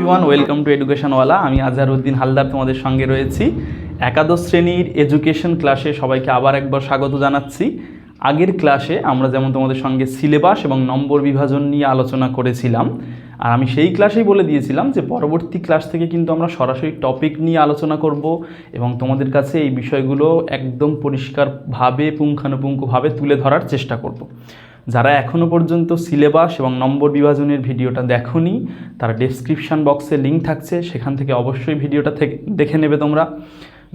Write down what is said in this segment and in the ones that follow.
Everyone, welcome to এডুকেশনওয়ালা। আমি আজহারউদ্দিন হালদার তোমাদের সঙ্গে রয়েছি। একাদশ শ্রেণীর এডুকেশন ক্লাসে সবাইকে আবার একবার স্বাগত জানাচ্ছি। আগের ক্লাসে আমরা যেমন তোমাদের সঙ্গে সিলেবাস এবং নম্বর বিভাজন নিয়ে আলোচনা করেছিলাম, আর আমি সেই ক্লাসেই বলে দিয়েছিলাম যে পরবর্তী ক্লাস থেকে কিন্তু আমরা সরাসরি টপিক নিয়ে আলোচনা করব এবং তোমাদের কাছে এই বিষয়গুলো একদম পরিষ্কারভাবে পুঙ্খানুপুঙ্খভাবে তুলে ধরার চেষ্টা করব। যারা এখনও পর্যন্ত সিলেবাস এবং নম্বর বিভাজনের ভিডিওটা দেখোনি, তারা ডেসক্রিপশান বক্সে লিঙ্ক থাকছে, সেখান থেকে অবশ্যই ভিডিওটা দেখে নেবে তোমরা।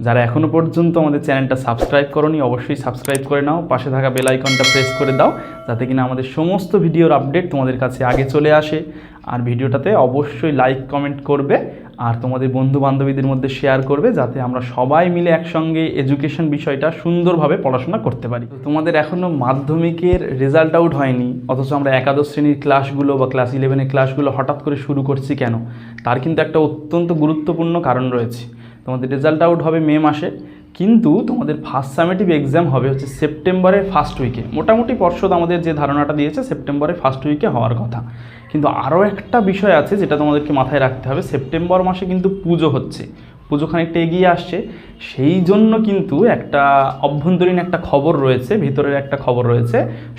যারা এখনও পর্যন্ত আমাদের চ্যানেলটা সাবস্ক্রাইব করোনি, অবশ্যই সাবস্ক্রাইব করে নাও, পাশে থাকা বেল আইকনটা প্রেস করে দাও, যাতে কিনা আমাদের সমস্ত ভিডিওর আপডেট তোমাদের কাছে আগে চলে আসে। আর ভিডিওটাতে অবশ্যই লাইক কমেন্ট করবে আর তোমাদের বন্ধু বান্ধবীদের মধ্যে শেয়ার করবে, যাতে আমরা সবাই মিলে একসঙ্গে এডুকেশন বিষয়টা সুন্দরভাবে পড়াশোনা করতে পারি। তো তোমাদের এখনও মাধ্যমিকের রেজাল্ট আউট হয়নি, অথচ আমরা একাদশ শ্রেণীর ক্লাসগুলো বা ক্লাস 11-এর ক্লাসগুলো হঠাৎ করে শুরু করছি কেন? তার কিন্তু একটা অত্যন্ত গুরুত্বপূর্ণ কারণ রয়েছে। তোমাদের রেজাল্ট আউট হবে মে মাসে, কিন্তু তোমাদের ফার্স্ট সামেটিভ এক্সাম হবে হচ্ছে সেপ্টেম্বরের ফার্স্ট উইকে। মোটামুটি পর্ষদ আমাদের যে ধারণাটা দিয়েছে সেপ্টেম্বরের ফার্স্ট উইকে হওয়ার কথা। কিন্তু আরও একটা বিষয় আছে যেটা তোমাদেরকে মাথায় রাখতে হবে, সেপ্টেম্বর মাসে কিন্তু পুজো হচ্ছে, পুজো খানিকটা এগিয়ে আসছে। সেই জন্য কিন্তু একটা অভ্যন্তরীণ একটা খবর রয়েছে, ভিতরের একটা খবর রয়েছে,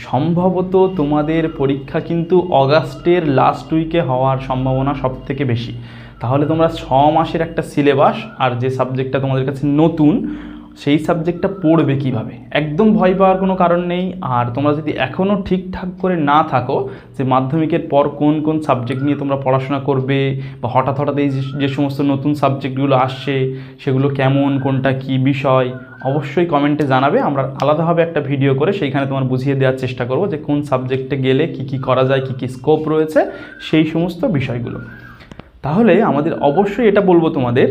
সম্ভবত তোমাদের পরীক্ষা কিন্তু অগাস্টের লাস্ট উইকে হওয়ার সম্ভাবনা সবথেকে বেশি। তাহলে তোমরা 6 মাসের একটা সিলেবাস আর যে সাবজেক্টটা তোমাদের কাছে নতুন, সেই সাবজেক্টটা পড়বে কিভাবে? একদম ভয় পাওয়ার কোনো কারণ নেই। আর তোমরা যদি এখনও ঠিকঠাক করে না থাকো যে মাধ্যমিকের পর কোন কোন সাবজেক্ট নিয়ে তোমরা পড়াশোনা করবে, বা হঠাৎ এই যে সমস্ত নতুন সাবজেক্টগুলো আসছে সেগুলো কেমন, কোনটা কি বিষয়, অবশ্যই কমেন্টে জানাবে। আমরা আলাদাভাবে একটা ভিডিও করে সেইখানে তোমার বুঝিয়ে দেওয়ার চেষ্টা করব যে কোন সাবজেক্টে গেলে কি কি করা যায়, কি কি স্কোপ রয়েছে, সেই সমস্ত বিষয়গুলো। তাহলে আমাদের অবশ্যই এটা বলবো তোমাদের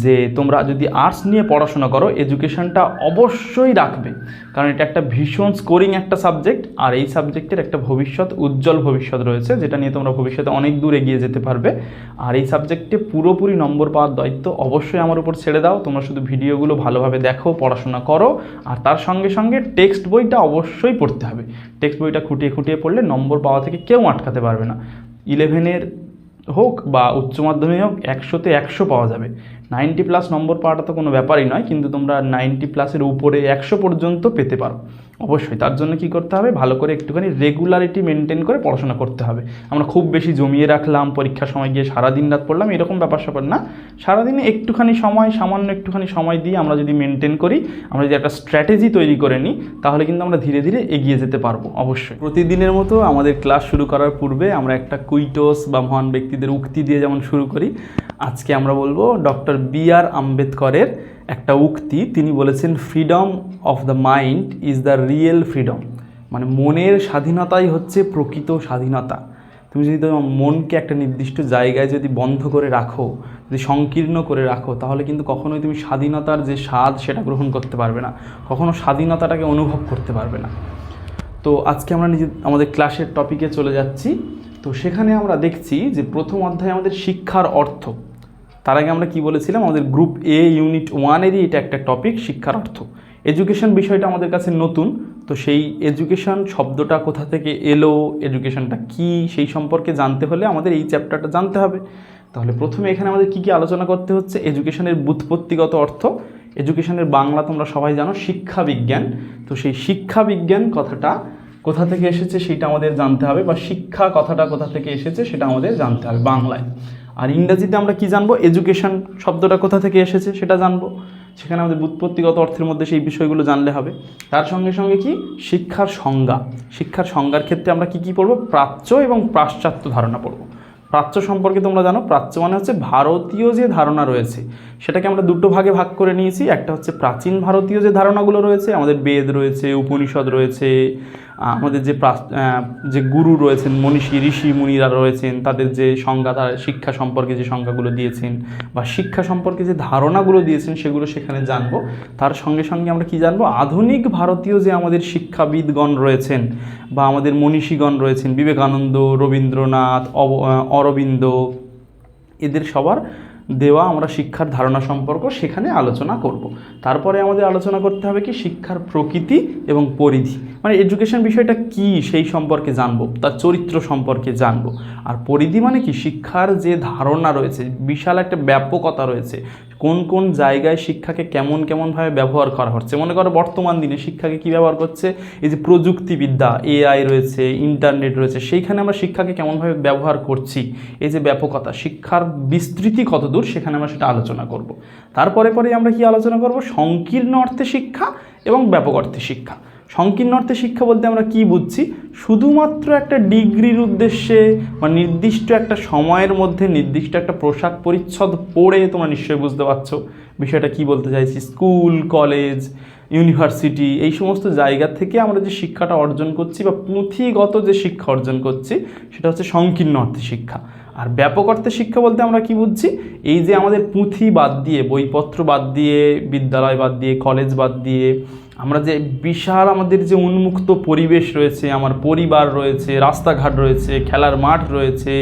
যে তোমরা যদি আর্টস নিয়ে পড়াশোনা করো, এডুকেশনটা অবশ্যই রাখবে, কারণ এটা একটা ভীষণ স্কোরিং একটা সাবজেক্ট। আর এই সাবজেক্টের একটা ভবিষ্যৎ, উজ্জ্বল ভবিষ্যৎ রয়েছে, যেটা নিয়ে তোমরা ভবিষ্যতে অনেক দূর এগিয়ে যেতে পারবে। আর এই সাবজেক্টে পুরোপুরি নম্বর পাওয়ার দায়িত্ব অবশ্যই আমার উপর ছেড়ে দাও। তোমরা শুধু ভিডিওগুলো ভালোভাবে দেখো, পড়াশোনা করো, আর তার সঙ্গে সঙ্গে টেক্সট বইটা অবশ্যই পড়তে হবে। টেক্সট বইটা খুঁটিয়ে খুঁটিয়ে পড়লে নম্বর পাওয়া থেকে কেউ আটকাতে পারবে না। 11-এর হোক বা উচ্চ মাধ্যমিক হোক, 100-তে 100 পাওয়া যাবে। 90+ নম্বর পাওয়াটা তো কোনো ব্যাপারই নয়, কিন্তু তোমরা 90+-এর উপরে 100 পর্যন্ত পেতে পারো অবশ্যই। তার জন্য কি করতে হবে? ভালো করে একটুখানি রেগুলারিটি মেনটেন করে পড়াশোনা করতে হবে। আমরা খুব বেশি জমিয়ে রাখলাম, পরীক্ষার সময় গিয়ে সারাদিন রাত পড়লাম, এরকম ব্যাপার স্যাপার না। সারাদিনে একটুখানি সময়, সামান্য একটুখানি সময় দিয়ে আমরা যদি মেনটেন করি, আমরা যদি একটা স্ট্র্যাটেজি তৈরি করে নিই, তাহলে কিন্তু আমরা ধীরে ধীরে এগিয়ে যেতে পারবো অবশ্যই। প্রতিদিনের মতো আমাদের ক্লাস শুরু করার পূর্বে আমরা একটা কুইটোস বা মহান ব্যক্তিদের উক্তি দিয়ে যেমন শুরু করি, আজকে আমরা বলবো ডক্টর বি.আর. আম্বেদকরের একটা উক্তি। তিনি বলেছেন, freedom of the mind is the real freedom. মানে মনের স্বাধীনতাই হচ্ছে প্রকৃত স্বাধীনতা। তুমি যদি তোমার মনকে একটা নির্দিষ্ট জায়গায় যদি বন্ধ করে রাখো, যদি সংকীর্ণ করে রাখো, তাহলে কিন্তু কখনোই তুমি স্বাধীনতার যে স্বাদ সেটা গ্রহণ করতে পারবে না, কখনো স্বাধীনতাটাকে অনুভব করতে পারবে না। তো আজকে আমরা আমাদের ক্লাসের টপিকে চলে যাচ্ছি। তো সেখানে আমরা দেখছি যে প্রথম অধ্যায়ে আমাদের শিক্ষার অর্থ। তার আগে আমরা কি বলেছিলাম, আমাদের গ্রুপ এ ইউনিট 1-এরই এটা একটা টপিক, শিক্ষার অর্থ। এডুকেশন বিষয়টা আমাদের কাছে নতুন, তো সেই এডুকেশন শব্দটা কোথা থেকে এলো, এডুকেশনটা কি, সেই সম্পর্কে জানতে হলে আমাদের এই চ্যাপ্টারটা জানতে হবে। তাহলে প্রথমে এখানে আমাদের কি কি আলোচনা করতে হচ্ছে? এডুকেশনের ব্যুৎপত্তিগত অর্থ। এডুকেশনের বাংলা তোমরা সবাই জানো শিক্ষা বিজ্ঞান। তো সেই শিক্ষা বিজ্ঞান কথাটা কোথা থেকে এসেছে সেটা আমাদের জানতে হবে, বা শিক্ষা কথাটা কোথা থেকে এসেছে সেটা আমাদের জানতে হবে বাংলায়। আর ইংরাজিতে আমরা কি জানবো? এডুকেশন শব্দটা কোথা থেকে এসেছে সেটা জানবো। সেখানে আমাদের ব্যুৎপত্তিগত অর্থের মধ্যে সেই বিষয়গুলো জানলে হবে। তার সঙ্গে সঙ্গে কি, শিক্ষার সংজ্ঞা। শিক্ষার সংজ্ঞার ক্ষেত্রে আমরা কি কি পড়বো? প্রাচ্য এবং পাশ্চাত্য ধারণা পড়বো। প্রাচ্য সম্পর্কে তোমরা জানো, প্রাচ্য মানে হচ্ছে ভারতীয় যে ধারণা রয়েছে সেটাকে আমরা দুটো ভাগে ভাগ করে নিয়েছি। একটা হচ্ছে প্রাচীন ভারতীয় যে ধারণাগুলো রয়েছে, আমাদের বেদ রয়েছে, উপনিষদ রয়েছে, আমাদের যে গুরু রয়েছেন, মনীষী ঋষি মুনিরা রয়েছেন, তাদের যে সংজ্ঞা, তারা শিক্ষা সম্পর্কে যে সংজ্ঞাগুলো দিয়েছেন বা শিক্ষা সম্পর্কে যে ধারণাগুলো দিয়েছেন সেগুলো সেখানে জানবো। তার সঙ্গে সঙ্গে আমরা কি জানবো? আধুনিক ভারতীয় যে আমাদের শিক্ষাবিদগণ রয়েছেন বা আমাদের মনীষীগণ রয়েছেন, বিবেকানন্দ, রবীন্দ্রনাথ, অরবিন্দ, এদের সবার দেওয়া আমরা শিক্ষার ধারণা সম্পর্ক সেখানে আলোচনা করব। তারপরে আমাদের আলোচনা করতে হবে কি, শিক্ষার প্রকৃতি এবং পরিধি। মানে এডুকেশন বিষয়টা কি সেই সম্পর্কে জানবো, তার চরিত্র সম্পর্কে জানবো। আর পরিধি মানে কি, শিক্ষার যে ধারণা রয়েছে, বিশাল একটা ব্যাপকতা রয়েছে, কোন কোন জায়গায় শিক্ষাকে কেমন কেমনভাবে ব্যবহার করা হচ্ছে। মনে করো বর্তমান দিনে শিক্ষাকে কী ব্যবহার করছে, এই যে প্রযুক্তিবিদ্যা, এআই রয়েছে, ইন্টারনেট রয়েছে, সেইখানে আমরা শিক্ষাকে কেমনভাবে ব্যবহার করছি, এই যে ব্যাপকতা, শিক্ষার বিস্তৃতি কতদূর, সেখানে আমরা সেটা আলোচনা করব। তারপরে আমরা কি আলোচনা করব, সংকীর্ণ অর্থে শিক্ষা এবং ব্যাপক অর্থে শিক্ষা। সংকীর্ণ অর্থে শিক্ষা বলতে আমরা কি বুঝছি, শুধুমাত্র একটা ডিগ্রির উদ্দেশ্যে বা নির্দিষ্ট একটা সময়ের মধ্যে নির্দিষ্ট একটা পোশাক পরিচ্ছদ পরে, তোমরা নিশ্চয়ই বুঝতে পারছো বিষয়টা কি বলতে চাইছি। স্কুল, কলেজ, ইউনিভার্সিটি, এই সমস্ত জায়গা থেকে আমরা যে শিক্ষাটা অর্জন করছি বা পুঁথিগত যে শিক্ষা অর্জন করছি, সেটা হচ্ছে সংকীর্ণ অর্থে শিক্ষা। আর ব্যাপক অর্থে শিক্ষা বলতে আমরা কি বুঝছি, এই যে আমাদের পুঁথি বাদ দিয়ে, বইপত্র বাদ দিয়ে, বিদ্যালয় বাদ দিয়ে, কলেজ বাদ দিয়ে আমরা যে বিশাল আমাদের যে উন্মুক্ত পরিবেশ রয়েছে, আমার পরিবার রয়েছে, রাস্তাঘাট রয়েছে, খেলার মাঠ রয়েছে,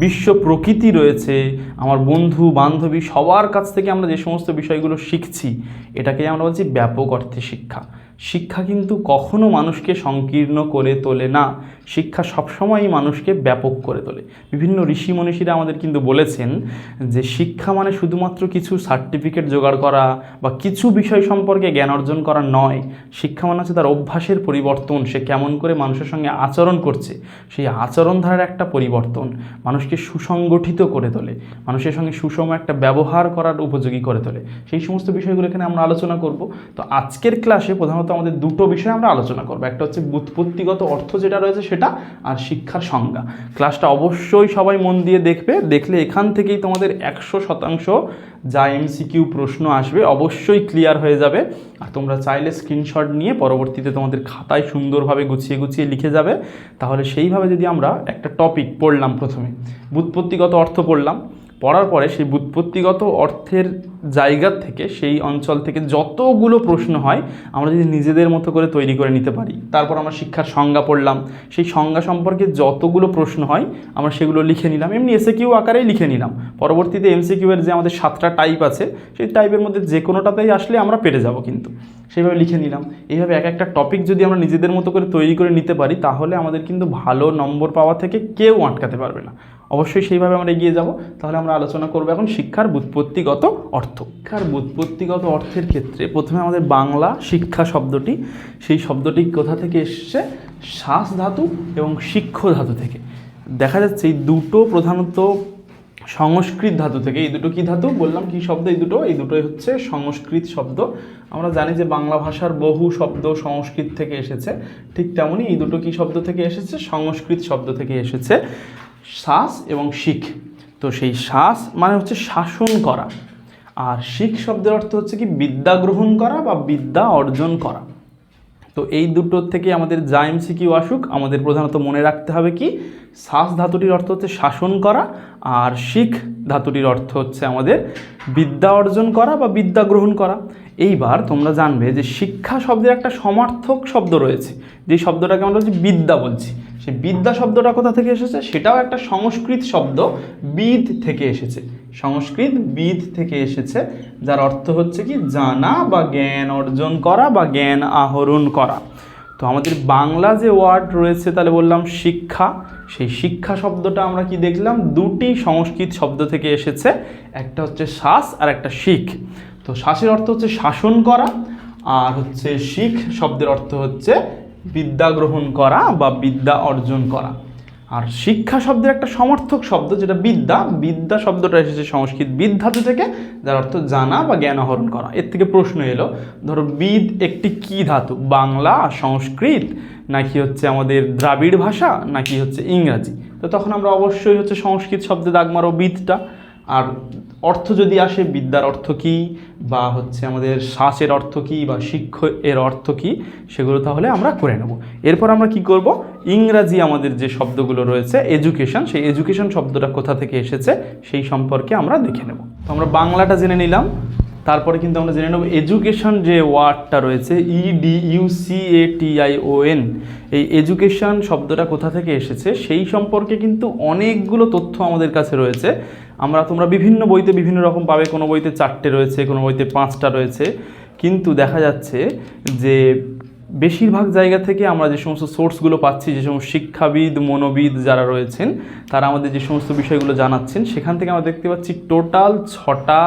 বিশ্ব প্রকৃতি রয়েছে, আমার বন্ধু বান্ধবী, সবার কাছ থেকে আমরা যে সমস্ত বিষয়গুলো শিখছি, এটাকে আমরা বলছি ব্যাপক অর্থে শিক্ষা। শিক্ষা কিন্তু কখনো মানুষকে সংকীর্ণ করে তোলে না, শিক্ষা সবসময়ই মানুষকে ব্যাপক করে তোলে। বিভিন্ন ঋষি মনীষীরা আমাদের কিন্তু বলেছেন যে শিক্ষা মানে শুধুমাত্র কিছু সার্টিফিকেট জোগাড় করা বা কিছু বিষয় সম্পর্কে জ্ঞান অর্জন করা নয়। শিক্ষা মানে হচ্ছে তার অভ্যাসের পরিবর্তন, সে কেমন করে মানুষের সঙ্গে আচরণ করছে, সেই আচরণধারার একটা পরিবর্তন, মানুষকে সুসংগঠিত করে তোলে, মানুষের সঙ্গে সুষম একটা ব্যবহার করার উপযোগী করে তোলে। সেই সমস্ত বিষয়গুলো এখানে আমরা আলোচনা করব। তো আজকের ক্লাসে প্রধানত আমাদের দুটো বিষয় আমরা আলোচনা করব, একটা হচ্ছে ব্যুৎপত্তিগত অর্থ যেটা রয়েছে সেটা, আর শিক্ষার সংজ্ঞা। ক্লাসটা অবশ্যই সবাই মন দিয়ে দেখবে, দেখলে এখান থেকেই তোমাদের 100% যা এমসিকিউ প্রশ্ন আসবে অবশ্যই ক্লিয়ার হয়ে যাবে। আর তোমরা চাইলে স্ক্রিনশট নিয়ে পরবর্তীতে তোমাদের খাতায় সুন্দরভাবে গুছিয়ে গুছিয়ে লিখে যাবে। তাহলে সেইভাবে যদি আমরা একটা টপিক পড়লাম, প্রথমে ব্যুৎপত্তিগত অর্থ পড়লাম, পড়ার পরে সেই ব্যুৎপত্তিগত অর্থের জায়গা থেকে, সেই অঞ্চল থেকে যতগুলো প্রশ্ন হয় আমরা যদি নিজেদের মতো করে তৈরি করে নিতে পারি, তারপর আমরা শিক্ষার সংজ্ঞা পড়লাম, সেই সংজ্ঞা সম্পর্কে যতগুলো প্রশ্ন হয় আমরা সেগুলো লিখে নিলাম, এমনি এসএকিউ আকারেই লিখে নিলাম। পরবর্তীতে এমসিকিউ এর যে আমাদের 7টা টাইপ আছে, সেই টাইপের মধ্যে যে কোনোটাতেই আসলে আমরা পেরে যাব, কিন্তু সেইভাবে লিখে নিলাম। এইভাবে এক একটা টপিক যদি আমরা নিজেদের মতো করে তৈরি করে নিতে পারি, তাহলে আমাদের কিন্তু ভালো নম্বর পাওয়া থেকে কেউ আটকাতে পারবে না। অবশ্যই সেইভাবে আমরা এগিয়ে যাব। তাহলে আমরা আলোচনা করব এখন শিক্ষার ব্যুৎপত্তিগত অর্থ। শিক্ষার ব্যুৎপত্তিগত অর্থের ক্ষেত্রে প্রথমে আমাদের বাংলা শিক্ষা শব্দটি, সেই শব্দটি কোথা থেকে এসছে, শাস ধাতু এবং শিক্ষ ধাতু থেকে। দেখা যাচ্ছে এই দুটো প্রধানত সংস্কৃত ধাতু থেকে। এই দুটো কি ধাতু বললাম, কি শব্দ এই দুটোই হচ্ছে সংস্কৃত শব্দ। আমরা জানি যে বাংলা ভাষার বহু শব্দ সংস্কৃত থেকে এসেছে, ঠিক তেমনই এই দুটো কি শব্দ থেকে এসেছে, সংস্কৃত শব্দ থেকে এসেছে, শাস এবং শিখ। তো সেই শাস মানে হচ্ছে শাসন করা, আর শিখ শব্দের অর্থ হচ্ছে কি বিদ্যা গ্রহণ করা বা বিদ্যা অর্জন করা। তো এই দুটোর থেকে আমাদের যা এমসিকিউ আসুক, আমাদের প্রধানত মনে রাখতে হবে কি, শাস ধাতুটির অর্থ হচ্ছে শাসন করা, আর শিখ ধাতুটির অর্থ হচ্ছে আমাদের বিদ্যা অর্জন করা বা বিদ্যা গ্রহণ করা। এইবার তোমরা জানবে যে শিক্ষা শব্দের একটা সমার্থক শব্দ রয়েছে, যে শব্দটাকে আমরা বলছি বিদ্যা বলছি। সেই বিদ্যা শব্দটা কোথা থেকে এসেছে, সেটাও একটা সংস্কৃত শব্দ, বিদ থেকে এসেছে। সংস্কৃত বিদ থেকে এসেছে, যার অর্থ হচ্ছে কি জানা বা জ্ঞান অর্জন করা বা জ্ঞান আহরণ করা। তো আমাদের বাংলা যে ওয়ার্ড রয়েছে, তাহলে বললাম শিক্ষা, সেই শিক্ষা শব্দটা আমরা কি দেখলাম, দুটি সংস্কৃত শব্দ থেকে এসেছে, একটা হচ্ছে শাস আর একটা শিখ। তো শাসের অর্থ হচ্ছে শাসন করা, আর হচ্ছে শিখ শব্দের অর্থ হচ্ছে বিদ্যা গ্রহণ করা বা বিদ্যা অর্জন করা। আর শিক্ষা শব্দের একটা সমর্থক শব্দ যেটা বিদ্যা, বিদ্যা শব্দটা এসেছে সংস্কৃত বিদ ধাতু থেকে, যার অর্থ জানা বা জ্ঞান আহরণ করা। এর থেকে প্রশ্ন এলো, ধরো বিদ একটি কি ধাতু, বাংলা, সংস্কৃত, নাকি হচ্ছে আমাদের দ্রাবিড় ভাষা, নাকি হচ্ছে ইংরাজি। তো তখন আমরা অবশ্যই হচ্ছে সংস্কৃত শব্দে দাগ মারো বিদটা। আর অর্থ যদি আসে, বিদ্যার অর্থ কী, বা হচ্ছে আমাদের শাসের অর্থ কী, বা শিক্ষ এর অর্থ কী, সেগুলো তাহলে আমরা করে নেব। এরপর আমরা কি করব, ইংরাজি আমাদের যে শব্দগুলো রয়েছে এডুকেশন, সেই এডুকেশন শব্দটা কোথা থেকে এসেছে সেই সম্পর্কে আমরা দেখে নেব। তো আমরা বাংলাটা জেনে নিলাম, তারপরে কিন্তু আমরা জেনে নেব এডুকেশন যে ওয়ার্ডটা রয়েছে, EDUCATION, এই এডুকেশন শব্দটা কোথা থেকে এসেছে সেই সম্পর্কে কিন্তু অনেকগুলো তথ্য আমাদের কাছে রয়েছে। তোমরা বিভিন্ন বইতে বিভিন্ন রকম পাবে, কোনো বইতে 4টে রয়েছে, কোনো বইতে 5টা রয়েছে, কিন্তু দেখা যাচ্ছে যে বেশিরভাগ জায়গা থেকে আমরা যে সমস্ত সোর্সগুলো পাচ্ছি, যে সমস্ত শিক্ষাবিদ মনোবিদ যারা রয়েছেন তারা আমাদের যে সমস্ত বিষয়গুলো জানাচ্ছেন, সেখান থেকে আমরা দেখতে পাচ্ছি টোটাল 6টা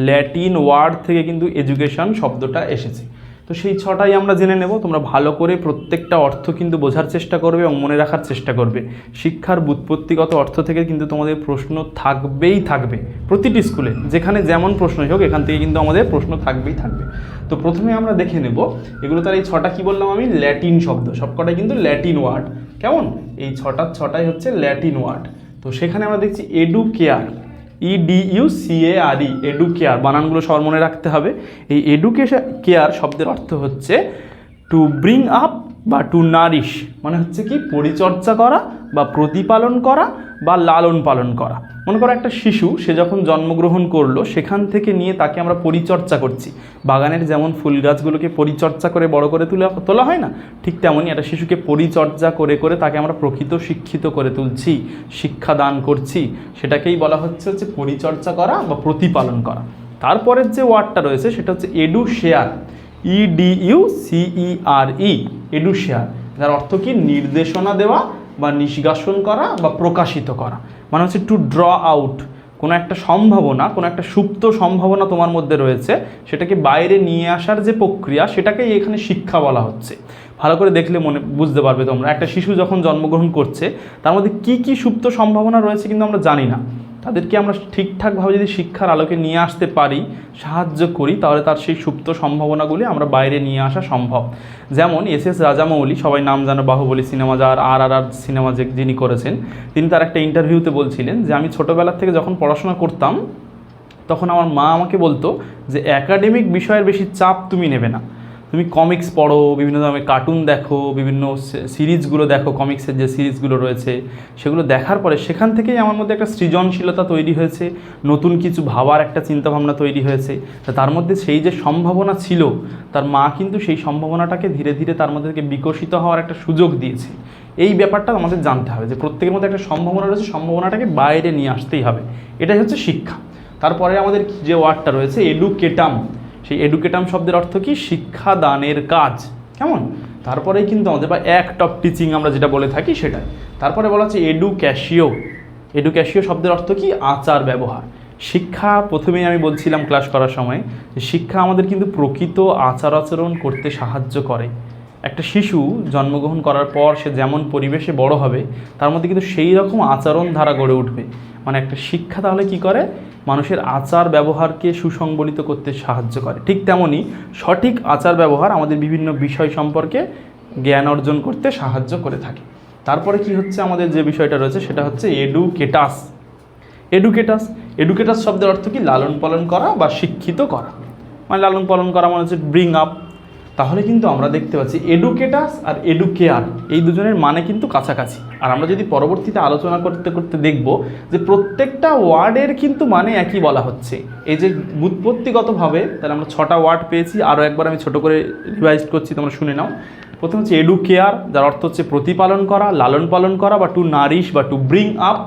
ল্যাটিন ওয়ার্ড থেকে কিন্তু এডুকেশন শব্দটা এসেছে। তো সেই 6টাই আমরা জেনে নেব। তোমরা ভালো করে প্রত্যেকটা অর্থ কিন্তু বোঝার চেষ্টা করবে এবং মনে রাখার চেষ্টা করবে। শিক্ষার ব্যুৎপত্তিগত অর্থ থেকে কিন্তু তোমাদের প্রশ্ন থাকবেই থাকবে, প্রতিটি স্কুলে যেখানে যেমন প্রশ্নই হোক এখান থেকে কিন্তু আমাদের প্রশ্ন থাকবেই থাকবে। তো প্রথমে আমরা দেখে নেব এগুলো। তার এই 6টা কী বললাম আমি? ল্যাটিন শব্দ, সবকটাই কিন্তু ল্যাটিন ওয়ার্ড। কেমন? এই 6টাই হচ্ছে ল্যাটিন ওয়ার্ড। তো সেখানে আমরা দেখছি এডুকেয়ার, EDUCARE, এডুকেয়ার, বানানগুলো সবার মনে রাখতে হবে। এই এডুকেশন কেয়ার শব্দের অর্থ হচ্ছে টু ব্রিং আপ বা টু নারিশ, মানে হচ্ছে কি পরিচর্যা করা বা প্রতিপালন করা বা লালন পালন করা। মনে করো একটা শিশু, সে যখন জন্মগ্রহণ করলো সেখান থেকে নিয়ে তাকে আমরা পরিচর্যা করছি। বাগানের যেমন ফুল গাছগুলোকে পরিচর্যা করে বড় করে তোলা হয় না, ঠিক তেমনই একটা শিশুকে পরিচর্যা করে করে তাকে আমরা প্রকৃত শিক্ষিত করে তুলছি, শিক্ষা দান করছি। সেটাকেই বলা হচ্ছে পরিচর্যা করা বা প্রতিপালন করা। তারপরের যে ওয়ার্ডটা রয়েছে সেটা হচ্ছে এডুশেয়ার, EDUCERE, এডুশেয়ার, যার অর্থ কি নির্দেশনা দেওয়া বা নিষ্কাশন করা বা প্রকাশিত করা। মানে হচ্ছে টু ড্র আউট, কোনো একটা সম্ভাবনা, কোনো একটা সুপ্ত সম্ভাবনা তোমার মধ্যে রয়েছে, সেটাকে বাইরে নিয়ে আসার যে প্রক্রিয়া, সেটাকেই এখানে শিক্ষা বলা হচ্ছে। ভালো করে দেখলে বুঝতে পারবে তোমরা। একটা শিশু যখন জন্মগ্রহণ করছে তার মধ্যে কী কী সুপ্ত সম্ভাবনা রয়েছে কিন্তু আমরা জানি না। তাদেরকে আমরা ঠিকঠাকভাবে যদি শিক্ষার আলোকে নিয়ে আসতে পারি, সাহায্য করি, তাহলে তার সেই সুপ্ত সম্ভাবনাগুলি আমরা বাইরে নিয়ে আসা সম্ভব। যেমন SS রাজামৌলি, সবাই নাম জানো, বাহুবলী সিনেমা, যার RRR সিনেমা যিনি করেছেন, তিনি তার একটা ইন্টারভিউতে বলছিলেন যে আমি ছোটোবেলা থেকে যখন পড়াশোনা করতাম তখন আমার মা আমাকে বলতো যে একাডেমিক বিষয়ের বেশি চাপ তুমি নেবে না, তুমি কমিক্স পড়ো, বিভিন্ন ধরনের কার্টুন দেখো, বিভিন্ন সিরিজগুলো দেখো, কমিক্সের যে সিরিজগুলো রয়েছে সেগুলো দেখার পরে সেখান থেকেই আমার মধ্যে একটা সৃজনশীলতা তৈরি হয়েছে, নতুন কিছু ভাবার একটা চিন্তাভাবনা তৈরি হয়েছে। তার মধ্যে সেই যে সম্ভাবনা ছিল, তার মা কিন্তু সেই সম্ভাবনাটাকে ধীরে ধীরে তার মধ্যে থেকে বিকশিত হওয়ার একটা সুযোগ দিয়েছে। এই ব্যাপারটা আমাদের জানতে হবে যে প্রত্যেকের মধ্যে একটা সম্ভাবনা রয়েছে, সম্ভাবনাটাকে বাইরে নিয়ে আসতেই হবে। এটাই হচ্ছে শিক্ষা। তারপরে আমাদের যে ওয়ার্ডটা রয়েছে এডুকেটাম, সেই এডুকেটাম শব্দের অর্থ কি? শিক্ষাদানের কাজ। কেমন? তারপরেই কিন্তু আমাদের বা অ্যাক্ট অফ টিচিং আমরা যেটা বলে থাকি সেটাই। তারপরে বলা হচ্ছে এডুক্যাশিও। এডুক্যাশিও শব্দের অর্থ কি? আচার ব্যবহার। শিক্ষা, প্রথমেই আমি বলছিলাম ক্লাস করার সময়, যে শিক্ষা আমাদের কিন্তু প্রকৃত আচার আচরণ করতে সাহায্য করে। একটা শিশু জন্মগ্রহণ করার পর সে যেমন পরিবেশে বড় হবে তার মধ্যে কিন্তু সেই রকম আচরণ ধারা গড়ে উঠবে। মানে একটা শিক্ষা তাহলে কি করে? মানুষের আচার ব্যবহারকে সুসংবলিত করতে সাহায্য করে। ঠিক তেমনই সঠিক আচার ব্যবহার আমাদের বিভিন্ন বিষয় সম্পর্কে জ্ঞান অর্জন করতে সাহায্য করে থাকে। তারপরে কি হচ্ছে, আমাদের যে বিষয়টা রয়েছে সেটা হচ্ছে এডুকেটাস। এডুকেটাস শব্দের অর্থ কি? লালন পালন করা বা শিক্ষিত করা। মানে লালন পালন করা মানে হচ্ছে ব্রিং আপ। তাহলে কিন্তু আমরা দেখতে পাচ্ছি এডুকেটাস আর এডুকেয়ার এই দুজনের মানে কিন্তু কাছাকাছি। আর আমরা যদি পরবর্তীতে আলোচনা করতে করতে দেখব যে প্রত্যেকটা ওয়ার্ডের কিন্তু মানে একই বলা হচ্ছে। এই যে ব্যুৎপত্তিগতভাবে তাহলে আমরা 6টা ওয়ার্ড পেয়েছি। আরও একবার আমি ছোট করে রিভাইজ করছি, তোমরা শুনে নাও। প্রথম হচ্ছে এডুকেয়ার, যার অর্থ হচ্ছে প্রতিপালন করা, লালন পালন করা বা টু নারিশ বা টু ব্রিং আপ।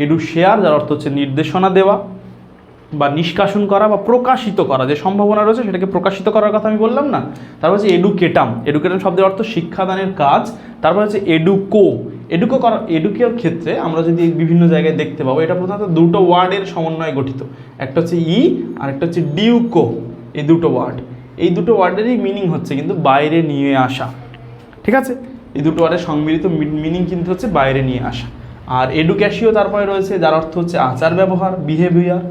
এডুশেয়ার, যার অর্থ হচ্ছে নির্দেশনা দেওয়া বা নিষ্কাশন করা বা প্রকাশিত করা, যে সম্ভাবনা রয়েছে সেটাকে প্রকাশিত করার কথা আমি বললাম না। তারপর হচ্ছে এডুকেটাম শব্দের অর্থ শিক্ষাদানের কাজ। তারপর হচ্ছে এডুকের ক্ষেত্রে আমরা যদি বিভিন্ন জায়গায় দেখতে পাবো, এটা প্রধানত দুটো ওয়ার্ডের সমন্বয়ে গঠিত। একটা হচ্ছে আর একটা হচ্ছে ডিউকো। এই দুটো ওয়ার্ডেরই মিনিং হচ্ছে কিন্তু বাইরে নিয়ে আসা। ঠিক আছে, এই দুটো ওয়ার্ডের সম্মিলিত মিনিং কিন্তু হচ্ছে বাইরে নিয়ে আসা। আর এডুক্যাশিও তারপরে রয়েছে, যার অর্থ হচ্ছে আচার ব্যবহার, বিহেভিয়ার।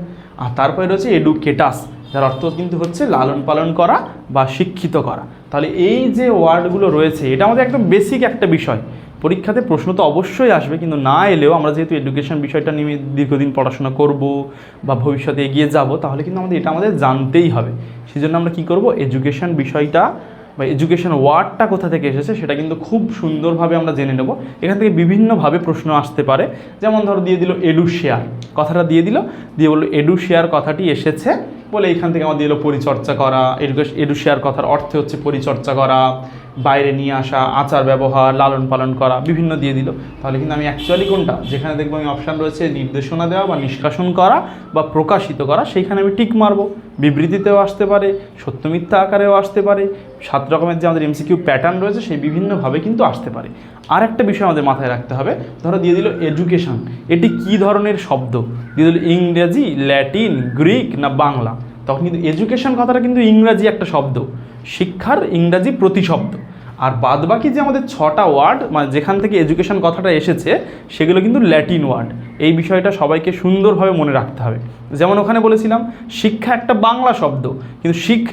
আর তারপরে রয়েছে এডুকেটাস, যার অর্থ কিন্তু হচ্ছে লালন পালন করা বা শিক্ষিত করা। তাহলে এই যে ওয়ার্ডগুলো রয়েছে এটা আমাদের একদম বেসিক একটা বিষয়। পরীক্ষাতে প্রশ্ন তো অবশ্যই আসবে, কিন্তু না এলেও আমরা যেহেতু এডুকেশন বিষয়টা নিয়ে দীর্ঘদিন পড়াশোনা করব বা ভবিষ্যতে এগিয়ে যাব, তাহলে কিন্তু এটা আমাদের জানতেই হবে। সেই জন্য আমরা কী করব, এডুকেশন বিষয়টা বা এডুকেশন ওয়ার্ডটা কোথা থেকে এসেছে সেটা কিন্তু খুব সুন্দরভাবে আমরা জেনে নেব। এখান থেকে বিভিন্নভাবে প্রশ্ন আসতে পারে। যেমন ধরো দিয়ে দিল এডুশেয়ার, কথাটা দিয়ে বললো এডুশেয়ার কথাটি এসেছে বলে এইখান থেকে আমার দিয়ে দিল পরিচর্যা করা। এডুশেয়ার কথার অর্থ হচ্ছে পরিচর্যা করা, বাইরে নিয়ে আসা, আচার ব্যবহার, লালন পালন করা, বিভিন্ন দিয়ে দিল। তাহলে কিন্তু আমি অ্যাকচুয়ালি কোনটা, যেখানে দেখবো আমি অপশান রয়েছে নির্দেশনা দেওয়া বা নিষ্কাশন করা বা প্রকাশিত করা, সেইখানে আমি টিক মারবো। বিবৃতিতেও আসতে পারে, সত্য মিথ্যা আকারেও আসতে পারে, 7 রকমের যে আমাদের এমসিকিউ প্যাটার্ন রয়েছে সেই বিভিন্নভাবে কিন্তু আসতে পারে। আর একটা বিষয় আমাদের মাথায় রাখতে হবে, ধরো দিয়ে দিল এডুকেশন, এটি কি ধরনের শব্দ, দিয়ে দিল ইংরেজি, ল্যাটিন, গ্রিক না বাংলা। তখন কিন্তু এডুকেশন কথাটা কিন্তু ইংরাজি একটা শব্দ, শিক্ষার ইংরাজি প্রতিশব্দ। আর বাদবাকি যে আমাদের 6টা ওয়ার্ড মানে যেখান থেকে এডুকেশন কথাটা এসেছে সেগুলো কিন্তু ল্যাটিন ওয়ার্ড। এই বিষয়টা সবাইকে সুন্দরভাবে মনে রাখতে হবে। যেমন ওখানে বলেছিলাম শিক্ষা একটা বাংলা শব্দ, কিন্তু শিখ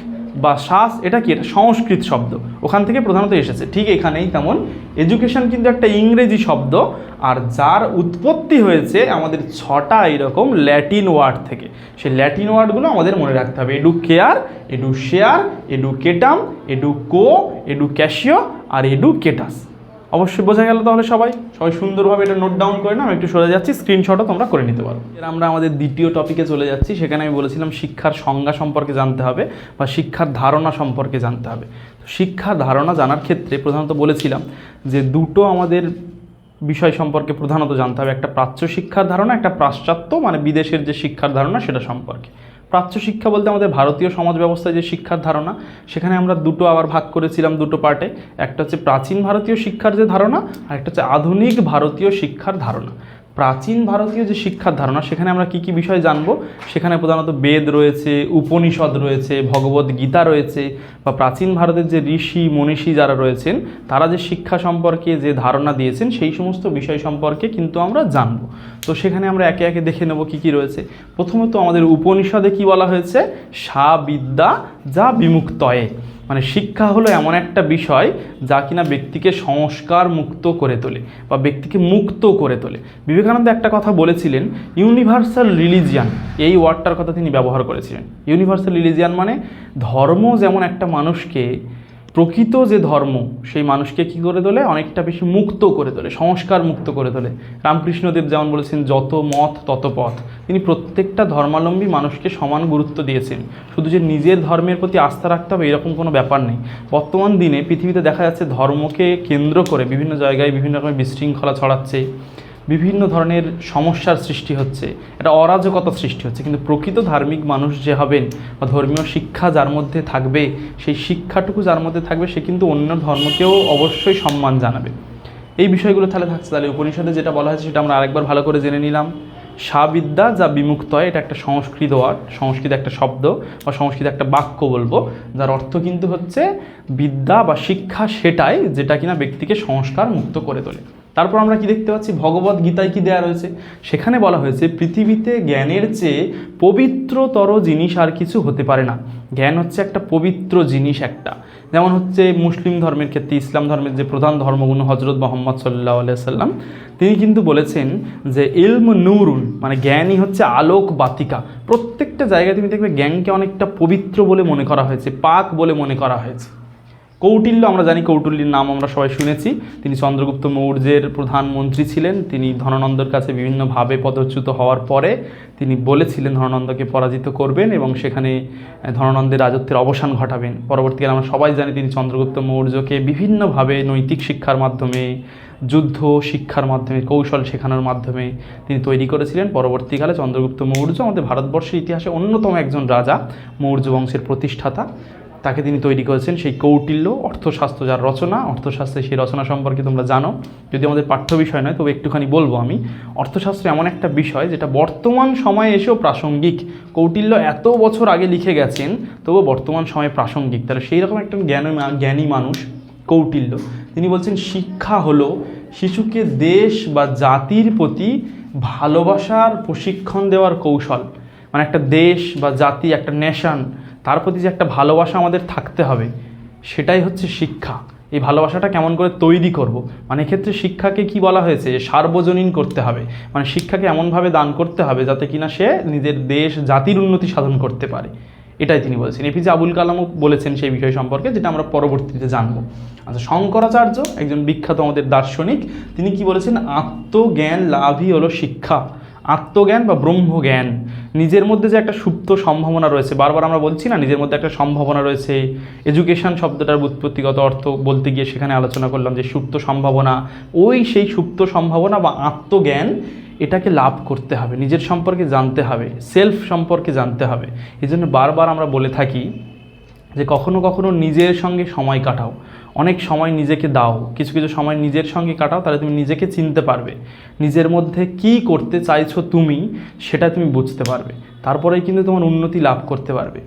বা শ্বাস এটা কি, এটা সংস্কৃত শব্দ, ওখান থেকে প্রধানত এসেছে। ঠিক এখানেই তেমন এডুকেশন কিন্তু একটা ইংরেজি শব্দ, আর যার উৎপত্তি হয়েছে আমাদের 6টা এইরকম ল্যাটিন ওয়ার্ড থেকে। সেই ল্যাটিন ওয়ার্ডগুলো আমাদের মনে রাখতে হবে, এডুকেয়ার, এডুশেয়ার, এডুকেটাম, এডুকো, এডুক্যাশিও আর এডুকেটাস। অবশ্যই বোঝা গেল তাহলে সবাই সুন্দরভাবে এটা নোট ডাউন করে নাও। আমি একটু সরে যাচ্ছি, স্ক্রিনশটও তোমরা করে নিতে পারো। এর আমরা আমাদের দ্বিতীয় টপিকে চলে যাচ্ছি। সেখানে আমি বলেছিলাম শিক্ষার সংজ্ঞা সম্পর্কে জানতে হবে বা শিক্ষার ধারণা সম্পর্কে জানতে হবে। শিক্ষার ধারণা জানার ক্ষেত্রে প্রধানত বলেছিলাম যে দুটো আমাদের বিষয় সম্পর্কে প্রধানত জানতে হবে, একটা প্রাচ্য শিক্ষার ধারণা, একটা পাশ্চাত্য মানে বিদেশের যে শিক্ষার ধারণা সেটা সম্পর্কে। প্রাচ্য শিক্ষা বলতে আমাদের ভারতীয় সমাজ ব্যবস্থায় যে শিক্ষার ধারণা, সেখানে আমরা দুটো আবার ভাগ করেছিলাম দুটো পার্টে। একটা হচ্ছে প্রাচীন ভারতীয় শিক্ষার যে ধারণা, আর একটা হচ্ছে আধুনিক ভারতীয় শিক্ষার ধারণা। প্রাচীন ভারতীয় যে শিক্ষার ধারণা সেখানে আমরা কি কি বিষয় জানবো, সেখানে প্রধানত বেদ রয়েছে, উপনিষদ রয়েছে, ভগবদ গীতা রয়েছে, বা প্রাচীন ভারতের যে ঋষি মনীষী যারা রয়েছেন তারা যে শিক্ষা সম্পর্কে যে ধারণা দিয়েছেন সেই সমস্ত বিষয় সম্পর্কে কিন্তু আমরা জানবো। তো সেখানে আমরা একে একে দেখে নেব কি কি রয়েছে। প্রথমত আমাদের উপনিষদে কি বলা হয়েছে, সা বিদ্যা যা বিমুক্তয়ে, মানে শিক্ষা হলো এমন একটা বিষয় যা কিনা ব্যক্তিকে সংস্কার মুক্ত করে তোলে বা ব্যক্তিকে মুক্ত করে তোলে। বিবেকানন্দ একটা কথা বলেছিলেন, ইউনিভার্সাল রিলিজিয়ান, এই ওয়ার্ডটার কথা তিনি ব্যবহার করেছিলেন। ইউনিভার্সাল রিলিজিয়ান মানে ধর্ম যেমন একটা মানুষকে, প্রকৃত যে ধর্ম সেই মানুষকে কি করে তোলে, অনেকটা বেশি মুক্ত করে তোলে, সংস্কার মুক্ত করে তোলে। রামকৃষ্ণদেব যেমন বলেছেন যত মত তত পথ, তিনি প্রত্যেকটা ধর্মাবলম্বী মানুষকে সমান গুরুত্ব দিয়েছেন। শুধু যে নিজের ধর্মের প্রতি আস্থা রাখতে হবে এরকম কোনো ব্যাপার নেই। বর্তমান দিনে পৃথিবীতে দেখা যাচ্ছে ধর্মকে কেন্দ্র করে বিভিন্ন জায়গায় বিভিন্ন রকমের বিশৃঙ্খলা ছড়াচ্ছে, বিভিন্ন ধরনের সমস্যার সৃষ্টি হচ্ছে, একটা অরাজকতা সৃষ্টি হচ্ছে। কিন্তু প্রকৃত ধার্মিক মানুষ যে হবেন বা ধর্মীয় শিক্ষা যার মধ্যে থাকবে, সেই শিক্ষাটুকু যার মধ্যে থাকবে সে কিন্তু অন্য ধর্মকেও অবশ্যই সম্মান জানাবে। এই বিষয়গুলো তাহলে থাকছে। তাহলে উপনিষদে যেটা বলা হয়েছে সেটা আমরা আরেকবার ভালো করে জেনে নিলাম। সাবিদ্যা যা বিমুক্ত হয়, এটা একটা সংস্কৃত ওয়ার্ড, সংস্কৃত একটা শব্দ বা সংস্কৃত একটা বাক্য বলবো, যার অর্থ কিন্তু হচ্ছে বিদ্যা বা শিক্ষা সেটাই যেটা কিনা ব্যক্তিকে সংস্কার মুক্ত করে তোলে। তারপর আমরা কি দেখতে পাচ্ছি, ভগবদ গীতায় কি দেওয়া রয়েছে, সেখানে বলা হয়েছে পৃথিবীতে জ্ঞানের চেয়ে পবিত্রতর জিনিস আর কিছু হতে পারে না। জ্ঞান হচ্ছে একটা পবিত্র জিনিস একটা। যেমন হচ্ছে মুসলিম ধর্মের ক্ষেত্রে, ইসলাম ধর্মের যে প্রধান ধর্মগুরু হজরত মুহাম্মদ সাল্লাল্লাহু আলাইহি সাল্লাম, তিনি কিন্তু বলেছেন যে ইলম নূরুন, মানে জ্ঞানই হচ্ছে আলোক বাতিকা। প্রত্যেকটা জায়গায় তুমি দেখবে জ্ঞানকে অনেকটা পবিত্র বলে মনে করা হয়েছে, পাক বলে মনে করা হয়েছে। কৌটিল্য, আমরা জানি কৌটিল্যের নাম আমরা সবাই শুনেছি, তিনি চন্দ্রগুপ্ত মৌর্যের প্রধানমন্ত্রী ছিলেন। তিনি ধনানন্দর কাছে বিভিন্নভাবে পদচ্যুত হওয়ার পরে তিনি বলেছিলেন ধনানন্দকে পরাজিত করবেন এবং সেখানে ধনানন্দের রাজত্বের অবসান ঘটাবেন। পরবর্তীকালে আমরা সবাই জানি তিনি চন্দ্রগুপ্ত মৌর্যকে বিভিন্নভাবে নৈতিক শিক্ষার মাধ্যমে, যুদ্ধ শিক্ষার মাধ্যমে, কৌশল শেখানোর মাধ্যমে তিনি তৈরি করেছিলেন। পরবর্তীকালে চন্দ্রগুপ্ত মৌর্য আমাদের ভারতবর্ষের ইতিহাসে অন্যতম একজন রাজা, মৌর্য বংশের প্রতিষ্ঠাতা, তাকে তিনি তৈরি করেছেন। সেই কৌটিল্য, অর্থশাস্ত্র যার রচনা, অর্থশাস্ত্রে সেই রচনা সম্পর্কে তোমরা জানো, যদি আমাদের পাঠ্য বিষয় নয় তবে একটুখানি বলবো আমি। অর্থশাস্ত্র এমন একটা বিষয় যেটা বর্তমান সময়ে এসেও প্রাসঙ্গিক। কৌটিল্য এত বছর আগে লিখে গেছেন তবুও বর্তমান সময়ে প্রাসঙ্গিক। তাহলে সেই রকম একটা জ্ঞানী মানুষ কৌটিল্য, তিনি বলছেন শিক্ষা হলো শিশুকে দেশ বা জাতির প্রতি ভালোবাসার প্রশিক্ষণ দেওয়ার কৌশল। মানে একটা দেশ বা জাতি, একটা নেশন, তার প্রতি যে একটা ভালোবাসা আমাদের থাকতে হবে, সেটাই হচ্ছে শিক্ষা। এই ভালোবাসাটা কেমন করে তৈরি করব, মানে এক্ষেত্রে শিক্ষাকে কি বলা হয়েছে, সার্বজনীন করতে হবে। মানে শিক্ষাকে এমনভাবে দান করতে হবে যাতে কিনা সে নিজের দেশ জাতির উন্নতি সাধন করতে পারে, এটাই তিনি বলেছেন। এপিজে আবুল কালামও বলেছেন সেই বিষয় সম্পর্কে, যেটা আমরা পরবর্তীতে জানবো। আচ্ছা, শঙ্করাচার্য একজন বিখ্যাত আমাদের দার্শনিক, তিনি কি বলেছেন, আত্মজ্ঞান লাভই হলো শিক্ষা। আত্মজ্ঞান বা ব্রহ্মজ্ঞান, নিজের মধ্যে যে একটা সুপ্ত সম্ভাবনা রয়েছে, বারবার আমরা বলছি না নিজের মধ্যে একটা সম্ভাবনা রয়েছে। এডুকেশন শব্দটার ব্যুৎপত্তিগত অর্থ বলতে গিয়ে সেখানে আলোচনা করলাম যে সুপ্ত সম্ভাবনা, সেই সুপ্ত সম্ভাবনা বা আত্মজ্ঞান, এটাকে লাভ করতে হবে, নিজের সম্পর্কে জানতে হবে, সেলফ সম্পর্কে জানতে হবে। এই জন্য বারবার আমরা বলে থাকি যে কখনো কখনো নিজের সঙ্গে সময় কাটাও, অনেক সময় নিজেকে দাও, কিছু কিছু সময় নিজের সঙ্গে কাটাও, তাহলে তুমি নিজেকে চিনতে পারবে, নিজের মধ্যে কি করতে চাইছো তুমি সেটা তুমি বুঝতে পারবে, তারপরেই কিন্তু তোমার উন্নতি লাভ করতে পারবে।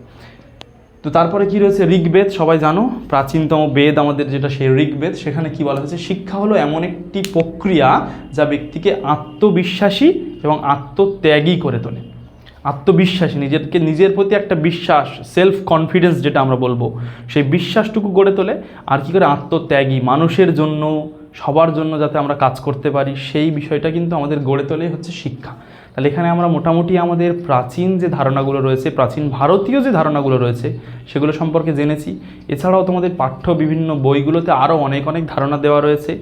তো তারপরে কি রয়েছে, ঋগ্বেদ, সবাই জানো প্রাচীনতম বেদ আমাদের যেটা সেই ঋগ্বেদ, সেখানে কি বলা হয়েছে, শিক্ষা হলো এমন একটি প্রক্রিয়া যা ব্যক্তিকে আত্মবিশ্বাসী এবং আত্মত্যাগী করে তোলে। আত্মবিশ্বাসী, নিজের প্রতি একটা বিশ্বাস, সেলফ কনফিডেন্স যেটা আমরা বলবো, সেই বিশ্বাসটুকু গড়ে তোলে। আর কি করে, আত্মত্যাগী, মানুষের জন্য, সবার জন্য যাতে আমরা কাজ করতে পারি, সেই বিষয়টা কিন্তু আমাদের গড়ে তোলেই হচ্ছে শিক্ষা। তাহলে এখানে আমরা মোটামুটি আমাদের প্রাচীন যে ধারণাগুলো রয়েছে, প্রাচীন ভারতীয় যে ধারণাগুলো রয়েছে সেগুলো সম্পর্কে জেনেছি। এছাড়াও তোমাদের পাঠ্য বিভিন্ন বইগুলোতে আরও অনেক অনেক ধারণা দেওয়া রয়েছে।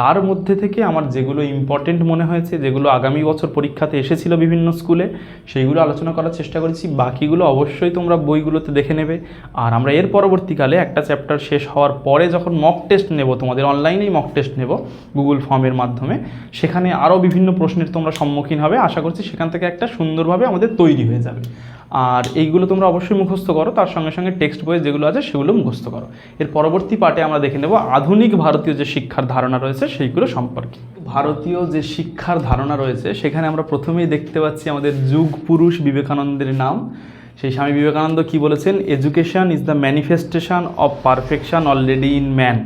তার মধ্যে থেকে আমার যেগুলো ইম্পর্টেন্ট মনে হয়েছে, যেগুলো আগামী বছর পরীক্ষাতে এসেছিল বিভিন্ন স্কুলে, সেইগুলো আলোচনা করার চেষ্টা করেছি। বাকিগুলো অবশ্যই তোমরা বইগুলোতে দেখে নেবে। আর আমরা এর পরবর্তীকালে একটা চ্যাপ্টার শেষ হওয়ার পরে যখন মক টেস্ট নেব, তোমাদের অনলাইনেই মক টেস্ট নেব গুগল ফর্মের মাধ্যমে, সেখানে আরও বিভিন্ন প্রশ্নের তোমরা সম্মুখীন হবে। আশা করছি সেখান থেকে একটা সুন্দরভাবে আমাদের তৈরি হয়ে যাবে। আর এইগুলো তোমরা অবশ্যই মুখস্থ করো, তার সঙ্গে সঙ্গে টেক্সট বই যেগুলো আছে সেগুলো মুখস্থ করো। এর পরবর্তী পার্টে আমরা দেখে নেব আধুনিক ভারতীয় যে শিক্ষার ধারণা রয়েছে সেইগুলো সম্পর্কে। ভারতীয় যে শিক্ষার ধারণা রয়েছে সেখানে আমরা প্রথমেই দেখতে পাচ্ছি আমাদের যুগ পুরুষ বিবেকানন্দের নাম। সেই স্বামী বিবেকানন্দ কি বলেছেন, education is the manifestation of perfection already in man.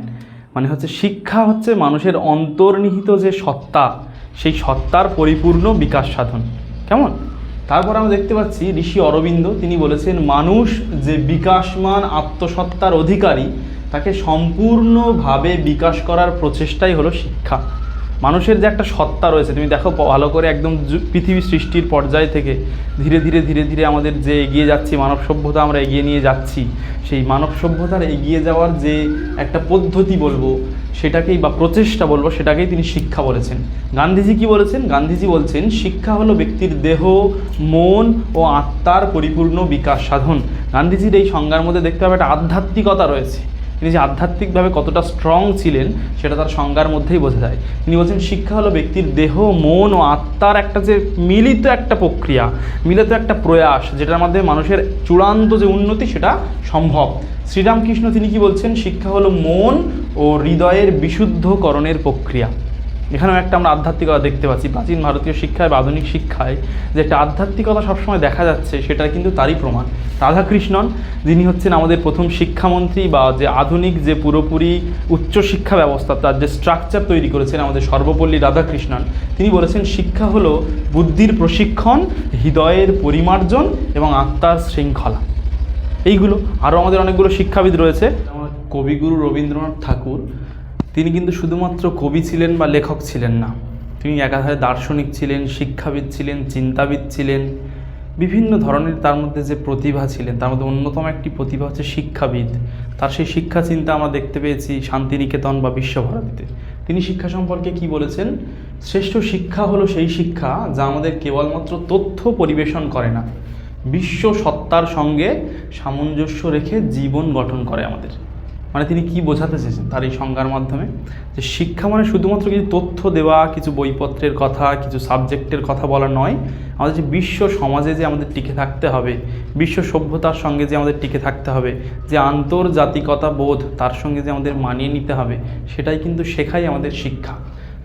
মানে হচ্ছে শিক্ষা হচ্ছে মানুষের অন্তর্নিহিত যে সত্তা, সেই সত্তার পরিপূর্ণ বিকাশ সাধন। কেমন? তারপর আমরা দেখতে পাচ্ছি ঋষি অরবিন্দ, তিনি বলেছেন মানুষ যে বিকাশমান আত্মসত্তার অধিকারী, তাকে সম্পূর্ণভাবে বিকাশ করার প্রচেষ্টাই হলো শিক্ষা। মানুষের যে একটা সত্তা রয়েছে, তুমি দেখো ভালো করে, একদম পৃথিবী সৃষ্টির পর্যায় থেকে ধীরে ধীরে ধীরে ধীরে আমাদের যে এগিয়ে যাচ্ছি, মানব সভ্যতা আমরা এগিয়ে নিয়ে যাচ্ছি, সেই মানব সভ্যতার এগিয়ে যাওয়ার যে একটা পদ্ধতি বলবো সেটাকেই, বা প্রচেষ্টা বলবো, সেটাকেই তিনি শিক্ষা বলেছেন। গান্ধীজি কি বলেছেন? গান্ধীজি বলছেন শিক্ষা হলো ব্যক্তির দেহ, মন ও আত্মার পরিপূর্ণ বিকাশ সাধন। গান্ধীজির এই সংজ্ঞার মধ্যে দেখতে হবে একটা আধ্যাত্মিকতা রয়েছে। তিনি যে আধ্যাত্মিকভাবে কতটা স্ট্রং ছিলেন সেটা তার সংজ্ঞার মধ্যেই বোঝা যায়। তিনি বলছেন শিক্ষা হলো ব্যক্তির দেহ, মন ও আত্মার একটা যে মিলিত একটা প্রক্রিয়া, মিলিত একটা প্রয়াস, যেটার মাধ্যমে মানুষের চূড়ান্ত যে উন্নতি সেটা সম্ভব। শ্রীরামকৃষ্ণ তিনি কি বলছেন, শিক্ষা হলো মন ও হৃদয়ের বিশুদ্ধকরণের প্রক্রিয়া। এখানেও একটা আমরা আধ্যাত্মিকতা দেখতে পাচ্ছি প্রাচীন ভারতীয় শিক্ষায় বা আধুনিক শিক্ষায়, যে একটা আধ্যাত্মিকতা সবসময় দেখা যাচ্ছে, সেটা কিন্তু তারই প্রমাণ। রাধাকৃষ্ণন, যিনি হচ্ছেন আমাদের প্রথম শিক্ষামন্ত্রী, বা যে আধুনিক যে পুরোপুরি উচ্চশিক্ষা ব্যবস্থা তার যে স্ট্রাকচার তৈরি করেছেন আমাদের সর্বপল্লী রাধাকৃষ্ণন, তিনি বলেছেন শিক্ষা হলো বুদ্ধির প্রশিক্ষণ, হৃদয়ের পরিমার্জন এবং আত্মার শৃঙ্খলা। এইগুলো আরও আমাদের অনেকগুলো শিক্ষাবিদ রয়েছে। আমার কবিগুরু রবীন্দ্রনাথ ঠাকুর, তিনি কিন্তু শুধুমাত্র কবি ছিলেন বা লেখক ছিলেন না, তিনি একাধারে দার্শনিক ছিলেন, শিক্ষাবিদ ছিলেন, চিন্তাবিদ ছিলেন, বিভিন্ন ধরনের তার মধ্যে যে প্রতিভা ছিলেন, তার মধ্যে অন্যতম একটি প্রতিভা হচ্ছে শিক্ষাবিদ। তার সেই শিক্ষা চিন্তা আমরা দেখতে পেয়েছি শান্তিনিকেতন বা বিশ্বভারতীতে। তিনি শিক্ষা সম্পর্কে কি বলেছেন, শ্রেষ্ঠ শিক্ষা হলো সেই শিক্ষা যা আমাদের কেবলমাত্র তথ্য পরিবেশন করে না, বিশ্ব সত্তার সঙ্গে সামঞ্জস্য রেখে জীবন গঠন করে আমাদের। মানে তিনি কি বোঝাতে চেয়েছেন তার এই সংজ্ঞার মাধ্যমে, যে শিক্ষা মানে শুধুমাত্র কিছু তথ্য দেওয়া, কিছু বইপত্রের কথা, কিছু সাবজেক্টের কথা বলা নয়। আমাদের যে বিশ্ব সমাজে যে আমাদের টিকে থাকতে হবে, বিশ্ব সভ্যতার সঙ্গে যে আমাদের টিকে থাকতে হবে, যে আন্তর্জাতিকতা বোধ তার সঙ্গে যে আমাদের মানিয়ে নিতে হবে, সেটাই কিন্তু শেখাই আমাদের শিক্ষা।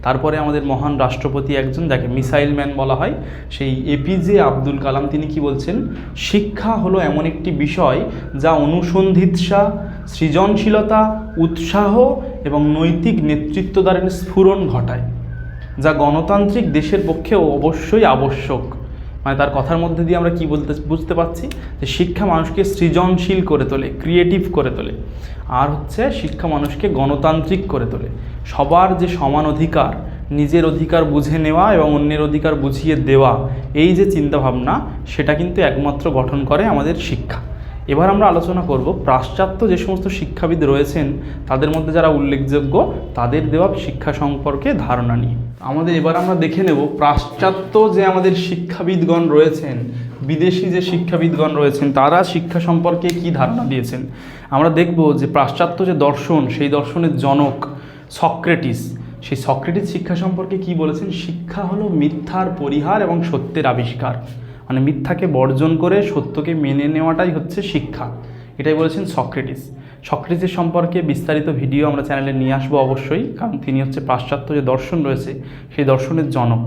তারপরে আমাদের মহান রাষ্ট্রপতি একজন, যাকে মিসাইল ম্যান বলা হয়, সেই এপিজে আব্দুল কালাম, তিনি কি বলছেন, শিক্ষা হলো এমন একটি বিষয় যা অনুসন্ধিৎসা, সৃজনশীলতা, উৎসাহ এবং নৈতিক নেতৃত্ব দ্বারা স্ফুরণ ঘটায়, যা গণতান্ত্রিক দেশের পক্ষে অবশ্যই আবশ্যক। মানে তার কথার মধ্যে দিয়ে আমরা কি বুঝতে পারছি, যে শিক্ষা মানুষকে সৃজনশীল করে তোলে, ক্রিয়েটিভ করে তোলে, আর হচ্ছে শিক্ষা মানুষকে গণতান্ত্রিক করে তোলে। সবার যে সমান অধিকার, নিজের অধিকার বুঝে নেওয়া এবং অন্যের অধিকার বুঝিয়ে দেওয়া, এই যে চিন্তাভাবনা, সেটা কিন্তু একমাত্র গঠন করে আমাদের শিক্ষা। এবার আমরা আলোচনা করব পাশ্চাত্য যে সমস্ত শিক্ষাবিদ রয়েছেন তাদের মধ্যে যারা উল্লেখযোগ্য, তাদের দেওয়া শিক্ষা সম্পর্কে ধারণা নিয়ে। এবার আমরা দেখে নেব পাশ্চাত্য যে আমাদের শিক্ষাবিদগণ রয়েছেন, বিদেশি যে শিক্ষাবিদগণ রয়েছেন, তারা শিক্ষা সম্পর্কে কি ধারণা দিয়েছেন। আমরা দেখব যে পাশ্চাত্য যে দর্শন, সেই দর্শনের জনক সক্রেটিস, সেই সক্রেটিস শিক্ষা সম্পর্কে কি বলেছেন, শিক্ষা হলো মিথ্যার পরিহার এবং সত্যের আবিষ্কার। মানে মিথ্যাকে বর্জন করে সত্যকে মেনে নেওয়াটাই হচ্ছে শিক্ষা। এটাই বলেছেন সক্রেটিস। সক্রেটিসের সম্পর্কে বিস্তারিত ভিডিও আমরা চ্যানেলে নিয়ে আসবো অবশ্যই, কারণ তিনি হচ্ছে পাশ্চাত্য যে দর্শন রয়েছে সেই দর্শনের জনক।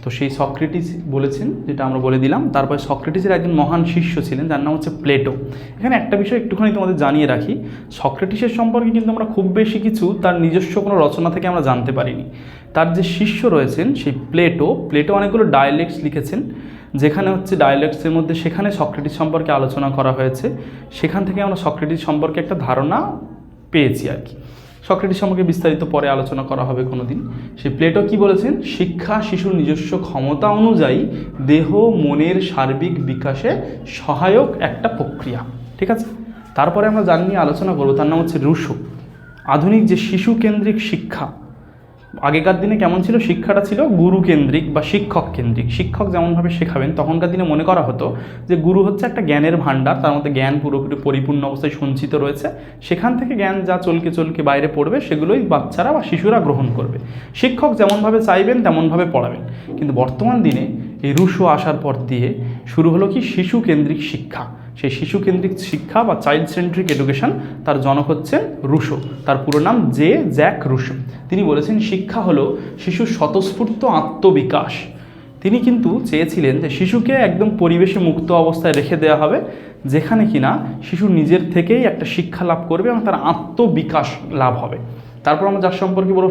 তো সেই সক্রেটিস বলেছেন, যেটা আমরা বলে দিলাম। তারপরে সক্রেটিসের একজন মহান শিষ্য ছিলেন যার নাম হচ্ছে প্লেটো। এখানে একটা বিষয় একটুখানি তোমাদের জানিয়ে রাখি, সক্রেটিসের সম্পর্কে কিন্তু আমরা খুব বেশি কিছু তার নিজস্ব কোনো রচনা থেকে আমরা জানতে পারিনি। তার যে শিষ্য রয়েছেন সেই প্লেটো অনেকগুলো ডায়ালেক্টস লিখেছেন, যেখানে হচ্ছে ডায়ালেক্টসের মধ্যে সেখানে সক্রেটিস সম্পর্কে আলোচনা করা হয়েছে। সেখান থেকে আমরা সক্রেটিস সম্পর্কে একটা ধারণা পেয়েছি আর কি। সক্রেটিস সম্পর্কে বিস্তারিত পরে আলোচনা করা হবে কোনো দিন। সেই প্লেটো কি বলেছেন, শিক্ষা শিশুর নিজস্ব ক্ষমতা অনুযায়ী দেহ মনের সার্বিক বিকাশে সহায়ক একটা প্রক্রিয়া। ঠিক আছে, তারপরে আমরা যার নিয়ে আলোচনা করবো তার নাম হচ্ছে রুশো। আধুনিক যে শিশু কেন্দ্রিক শিক্ষা, আগেকার দিনে কেমন ছিল, শিক্ষাটা ছিল গুরু কেন্দ্রিক বা শিক্ষক কেন্দ্রিক। শিক্ষক যেমনভাবে শেখাবেন, তখনকার দিনে মনে করা হতো যে গুরু হচ্ছে একটা জ্ঞানের ভাণ্ডার, তার মধ্যে জ্ঞান পুরোপুরি পরিপূর্ণ অবস্থায় সঞ্চিত রয়েছে, সেখান থেকে জ্ঞান যা চলকে বাইরে পড়বে সেগুলোই বাচ্চারা বা শিশুরা গ্রহণ করবে। শিক্ষক যেমনভাবে চাইবেন তেমনভাবে পড়াবেন। কিন্তু বর্তমান দিনে এই রুশো আসার পর দিয়ে শুরু হলো কি শিশু কেন্দ্রিক শিক্ষা। সেই শিশু কেন্দ্রিক শিক্ষা বা চাইল্ড সেন্ট্রিক এডুকেশন, তার জনক হচ্ছেন রুশো। তার পুরো নাম জ্যাক রুশো। তিনি বলেছেন শিক্ষা হলো শিশুর স্বতঃস্ফূর্ত আত্মবিকাশ। তিনি কিন্তু চেয়েছিলেন যে শিশুকে একদম পরিবেশে মুক্ত অবস্থায় রেখে দেওয়া হবে, যেখানে কিনা শিশু নিজের থেকেই একটা শিক্ষা লাভ করবে এবং তার আত্মবিকাশ লাভ হবে। তারপর আমরা যার সম্পর্কে বলব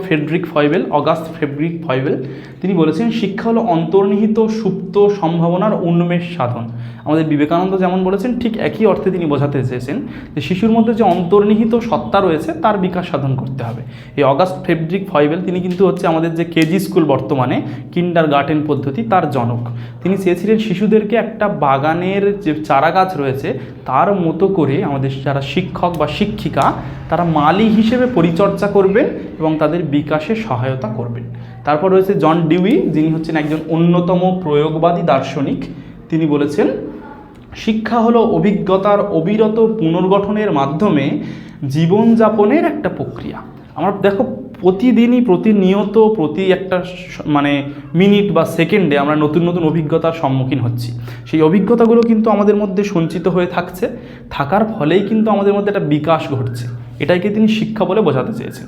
অগাস্ট ফ্রেডরিক ফয়েবেল। তিনি বলেছেন শিক্ষা হলো অন্তর্নিহিত সুপ্ত সম্ভাবনার উন্মেষ সাধন। আমাদের বিবেকানন্দ যেমন বলেছেন ঠিক একই অর্থে তিনি বোঝাতে চেয়েছেন যে শিশুর মধ্যে যে অন্তর্নিহিত সত্তা রয়েছে তার বিকাশ সাধন করতে হবে। এই অগাস্ট ফ্রেডরিক ফয়েবেল তিনি কিন্তু হচ্ছে আমাদের যে কেজি স্কুল বর্তমানে কিন্ডারগার্টেন পদ্ধতি তার জনক। তিনি চেয়েছিলেন শিশুদেরকে একটা বাগানের যে চারা গাছ রয়েছে তার মতো করে আমাদের যারা শিক্ষক বা শিক্ষিকা তারা মালি হিসেবে পরিচর্যা করবেন এবং তাদের বিকাশে সহায়তা করবেন। তারপর রয়েছে জন ডিউই, যিনি হচ্ছেন একজন অন্যতম প্রয়োগবাদী দার্শনিক। তিনি বলেছেন শিক্ষা হলো অভিজ্ঞতার অবিরত পুনর্গঠনের মাধ্যমে জীবনযাপনের একটা প্রক্রিয়া। আমরা দেখো প্রতিদিনই প্রতিনিয়ত প্রতি একটা মিনিট বা সেকেন্ডে আমরা নতুন নতুন অভিজ্ঞতার সম্মুখীন হচ্ছি। সেই অভিজ্ঞতাগুলো কিন্তু আমাদের মধ্যে সঞ্চিত হয়ে থাকার ফলেই কিন্তু আমাদের মধ্যে একটা বিকাশ ঘটছে। এটাকে তিনি শিক্ষা বলে বোঝাতে চেয়েছেন।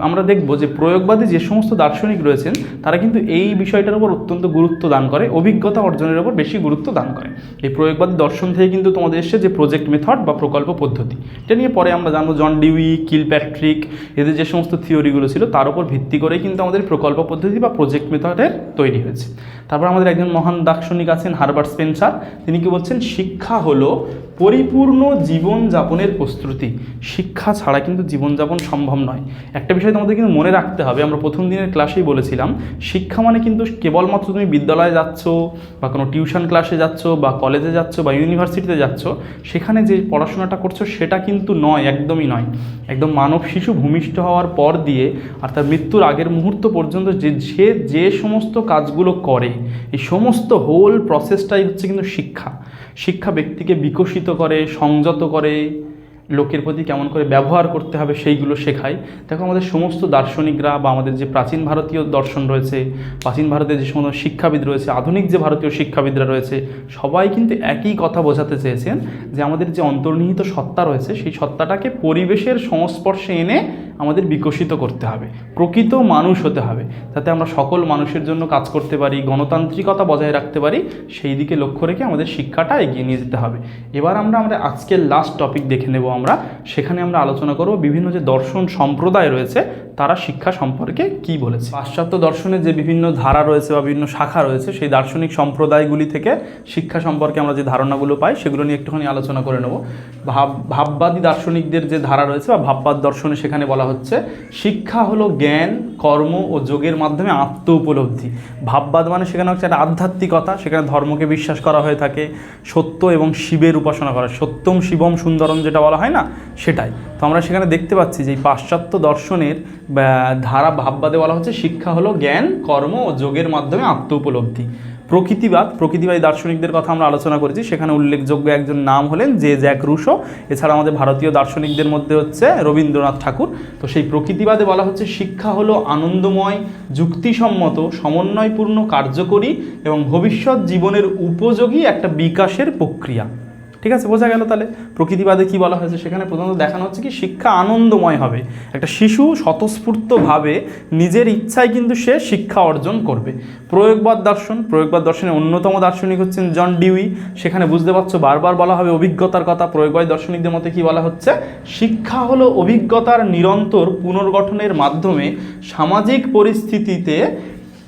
আমরা দেখব যে প্রয়োগবাদী যে সমস্ত দার্শনিক রয়েছেন তারা কিন্তু এই বিষয়টার উপর অত্যন্ত গুরুত্ব দান করে, অভিজ্ঞতা অর্জনের উপর বেশি গুরুত্ব দান করে। এই প্রয়োগবাদী দর্শন থেকে কিন্তু তোমাদের এসছে যে প্রজেক্ট মেথড বা প্রকল্প পদ্ধতি, এটা নিয়ে পরে আমরা জানবো। জন ডিউই, কিলপ্যাট্রিক, এদের যে সমস্ত থিওরিগুলো ছিল তার উপর ভিত্তি করেই কিন্তু আমাদের প্রকল্প পদ্ধতি বা প্রজেক্ট মেথডের তৈরি হয়েছে। তারপর আমাদের একজন মহান দার্শনিক আছেন হারবার্ট স্পেন্সার। তিনি কি বলছেন, শিক্ষা হলো পরিপূর্ণ জীবনযাপনের প্রস্তুতি। শিক্ষা ছাড়া কিন্তু জীবনযাপন সম্ভব নয়। একটা বিষয় তোমাদের কিন্তু মনে রাখতে হবে, আমরা প্রথম দিনের ক্লাসেই বলেছিলাম শিক্ষা মানে কিন্তু কেবলমাত্র তুমি বিদ্যালয়ে যাচ্ছ বা কোনো টিউশন ক্লাসে যাচ্ছ বা কলেজে যাচ্ছ বা ইউনিভার্সিটিতে যাচ্ছ সেখানে যে পড়াশোনাটা করছো সেটা কিন্তু নয়, একদমই নয়। একদম মানব শিশু ভূমিষ্ঠ হওয়ার পর দিয়ে আর তার মৃত্যুর আগের মুহূর্ত পর্যন্ত যে সমস্ত কাজগুলো করে এই সমস্ত হোল প্রসেসটাই হচ্ছে কিন্তু শিক্ষা। শিক্ষা ব্যক্তিকে বিকশিত করে, সংযত করে, লোকের প্রতি কেমন করে ব্যবহার করতে হবে সেইগুলো শেখায়। দেখো আমাদের সমস্ত দার্শনিকরা বা আমাদের যে প্রাচীন ভারতীয় দর্শন রয়েছে, প্রাচীন ভারতের যে সমস্ত শিক্ষাবিদ রয়েছে, আধুনিক যে ভারতীয় শিক্ষাবিদরা রয়েছে, সবাই কিন্তু একই কথা বোঝাতে চেয়েছেন যে আমাদের যে অন্তর্নিহিত সত্তা রয়েছে সেই সত্তাটাকে পরিবেশের সংস্পর্শে এনে আমাদের বিকশিত করতে হবে, প্রকৃত মানুষ হতে হবে, যাতে আমরা সকল মানুষের জন্য কাজ করতে পারি, গণতান্ত্রিকতা বজায় রাখতে পারি। সেই দিকে লক্ষ্য রেখে আমাদের শিক্ষাটা এগিয়ে নিয়ে যেতে হবে। এবার আমরা আজকের লাস্ট টপিক দেখে নেব। সেখানে আমরা আলোচনা করব বিভিন্ন যে দর্শন সম্প্রদায় রয়েছে তারা শিক্ষা সম্পর্কে কি বলেছে। পাশ্চাত্য দর্শনের যে বিভিন্ন ধারা রয়েছে বা বিভিন্ন শাখা রয়েছে সেই দার্শনিক সম্প্রদায়গুলি থেকে শিক্ষা সম্পর্কে আমরা যে ধারণাগুলো পাই সেগুলো নিয়ে একটুখানি আলোচনা করে নেব। ভাববাদী দার্শনিকদের যে ধারা রয়েছে বা ভাববাদ দর্শনে সেখানে বলা হচ্ছে শিক্ষা হলো জ্ঞান, কর্ম ও যোগের মাধ্যমে আত্ম উপলব্ধি। ভাববাদ মানে সেখানে হচ্ছে একটা আধ্যাত্মিকতা, সেখানে ধর্মকে বিশ্বাস করা হয়ে থাকে, সত্য এবং শিবের উপাসনা করা, সত্যম শিবম সুন্দরম যেটা বলা হয় না সেটাই। তো আমরা সেখানে দেখতে পাচ্ছি যে এই পাশ্চাত্য দর্শনের ধারা ভাববাদে বলা হচ্ছে শিক্ষা হলো জ্ঞান, কর্ম ও যোগের মাধ্যমে আত্ম উপলব্ধি। প্রকৃতিবাদী দার্শনিকদের কথা আমরা আলোচনা করেছি, সেখানে উল্লেখযোগ্য একজন নাম হলেন জ্যাক রুশো। এছাড়া আমাদের ভারতীয় দার্শনিকদের মধ্যে হচ্ছে রবীন্দ্রনাথ ঠাকুর। তো সেই প্রকৃতিবাদে বলা হচ্ছে শিক্ষা হলো আনন্দময়, যুক্তিসম্মত, সমন্বয়পূর্ণ, কার্যকরী এবং ভবিষ্যৎ জীবনের উপযোগী একটা বিকাশের প্রক্রিয়া। ঠিক আছে, বোঝা গেল। তাহলে প্রকৃতিবাদে কি বলা হয়েছে, সেখানে প্রথমত দেখানো হচ্ছে কি শিক্ষা আনন্দময় হবে। একটা শিশু স্বতঃস্ফূর্তভাবে নিজের ইচ্ছায় কিন্তু সে শিক্ষা অর্জন করবে। প্রয়োগবাদ দর্শনের অন্যতম দার্শনিক হচ্ছেন জন ডিউই। সেখানে বুঝতে পারছো বারবার বলা হবে অভিজ্ঞতার কথা। প্রয়োগবাদী দার্শনিকদের মতে কি বলা হচ্ছে, শিক্ষা হলো অভিজ্ঞতার নিরন্তর পুনর্গঠনের মাধ্যমে সামাজিক পরিস্থিতিতে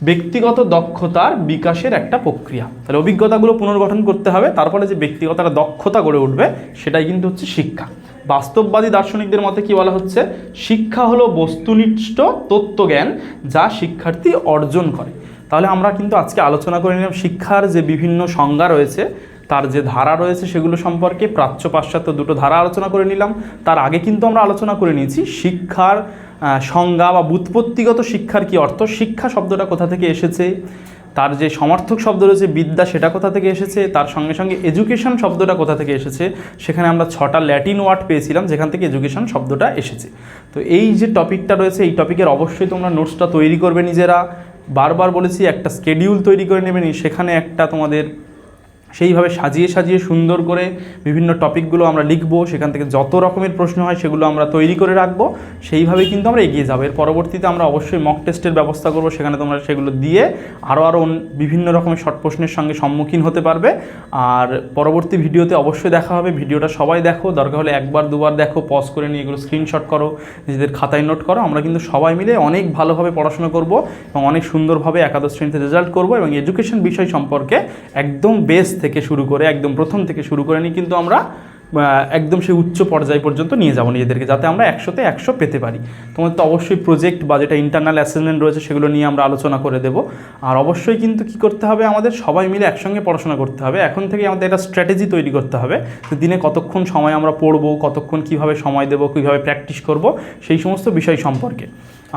ব্যক্তিগত দক্ষতার বিকাশের একটা প্রক্রিয়া। তাহলে অভিজ্ঞতাগুলো পুনর্গঠন করতে হবে, তারপরে যে ব্যক্তিগতার দক্ষতা গড়ে উঠবে সেটাই কিন্তু হচ্ছে শিক্ষা। বাস্তববাদী দার্শনিকদের মতে কি বলা হচ্ছে, শিক্ষা হলো বস্তুনিষ্ঠ তত্ত্বজ্ঞান যা শিক্ষার্থী অর্জন করে। তাহলে আমরা কিন্তু আজকে আলোচনা করে নিলাম শিক্ষার যে বিভিন্ন সংজ্ঞা রয়েছে, তার যে ধারা রয়েছে সেগুলো সম্পর্কে। প্রাচ্য পাশ্চাত্য দুটো ধারা আলোচনা করে নিলাম। তার আগে কিন্তু আমরা আলোচনা করে নিয়েছি শিক্ষার সংজ্ঞা বা ব্যুৎপত্তিগত শিক্ষার কি অর্থ, শিক্ষা শব্দটা কোথা থেকে এসেছে, তার যে সমার্থক শব্দ রয়েছে বিদ্যা সেটা কোথা থেকে এসেছে, তার সঙ্গে সঙ্গে এডুকেশন শব্দটা কোথা থেকে এসেছে। সেখানে আমরা 6টা ল্যাটিন ওয়ার্ড পেয়েছিলাম যেখান থেকে এডুকেশন শব্দটা এসেছে। তো এই যে টপিকটা রয়েছে এই টপিকের অবশ্যই তোমরা নোটসটা তৈরি করবে নিজেরা। বারবার বলেছি একটা স্কেডিউল তৈরি করে নেবে, সেখানে একটা তোমাদের সেইভাবে সাজিয়ে সুন্দর করে বিভিন্ন টপিকগুলো আমরা লিখবো, সেখান থেকে যত রকমের প্রশ্ন হয় সেগুলো আমরা তৈরি করে রাখবো। সেইভাবেই কিন্তু আমরা এগিয়ে যাবো। এর পরবর্তীতে আমরা অবশ্যই মক টেস্টের ব্যবস্থা করবো, সেখানে তোমরা সেগুলো দিয়ে আরও বিভিন্ন রকমের শর্ট প্রশ্নের সঙ্গে সম্মুখীন হতে পারবে। আর পরবর্তী ভিডিওতে অবশ্যই দেখা হবে। ভিডিওটা সবাই দেখো, দরকার হলে একবার দুবার দেখো, পজ করে নিয়ে এগুলো স্ক্রিনশট করো, নিজেদের খাতায় নোট করো। আমরা কিন্তু সবাই মিলে অনেক ভালোভাবে পড়াশোনা করব এবং অনেক সুন্দরভাবে একাদশ শ্রেণীতে রেজাল্ট করবো এবং এডুকেশন বিষয় সম্পর্কে একদম বেস থেকে শুরু করে একদম প্রথম থেকে শুরু করে নিয়ে কিন্তু আমরা একদম সেই উচ্চ পর্যায় পর্যন্ত নিয়ে যাবো নিজেদেরকে, যাতে আমরা 100তে 100 পেতে পারি। তোমাদের তো অবশ্যই প্রজেক্ট বা যেটা ইন্টারনাল অ্যাসাইনমেন্ট রয়েছে সেগুলো নিয়ে আমরা আলোচনা করে দেবো। আর অবশ্যই কিন্তু কী করতে হবে, আমাদের সবাই মিলে একসঙ্গে পড়াশোনা করতে হবে। এখন থেকে আমাদের একটা স্ট্র্যাটেজি তৈরি করতে হবে যে দিনে কতক্ষণ সময় আমরা পড়বো, কতক্ষণ কীভাবে সময় দেবো, কীভাবে প্র্যাকটিস করব, সেই সমস্ত বিষয় সম্পর্কে।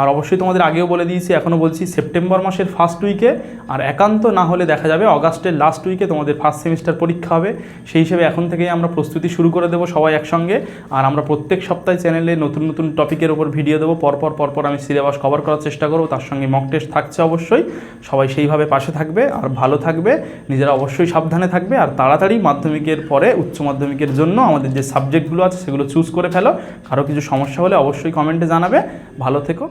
আর অবশ্যই তোমাদের আগেও বলে দিয়েছি, এখনও বলছি, সেপ্টেম্বর মাসের ফার্স্ট উইকে আর একান্ত না হলে দেখা যাবে অগাস্টের লাস্ট উইকে তোমাদের ফার্স্ট সেমিস্টার পরীক্ষা হবে। সেই হিসেবে এখন থেকেই আমরা প্রস্তুতি শুরু করে দেবো সবাই একসঙ্গে। আর আমরা প্রত্যেক সপ্তাহে চ্যানেলে নতুন নতুন টপিকের ওপর ভিডিও দেবো, পরপর আমি সিলেবাস কভার করার চেষ্টা করবো। তার সঙ্গে মক টেস্ট থাকছে অবশ্যই। সবাই সেইভাবে পাশে থাকবে আর ভালো থাকবে, নিজেরা অবশ্যই সাবধানে থাকবে। আর তাড়াতাড়ি মাধ্যমিকের পরে উচ্চ মাধ্যমিকের জন্য আমাদের যে সাবজেক্টগুলো আছে সেগুলো চুজ করে ফেলো। কারো কিছু সমস্যা হলে অবশ্যই কমেন্টে জানাবে। ভালো থেকো।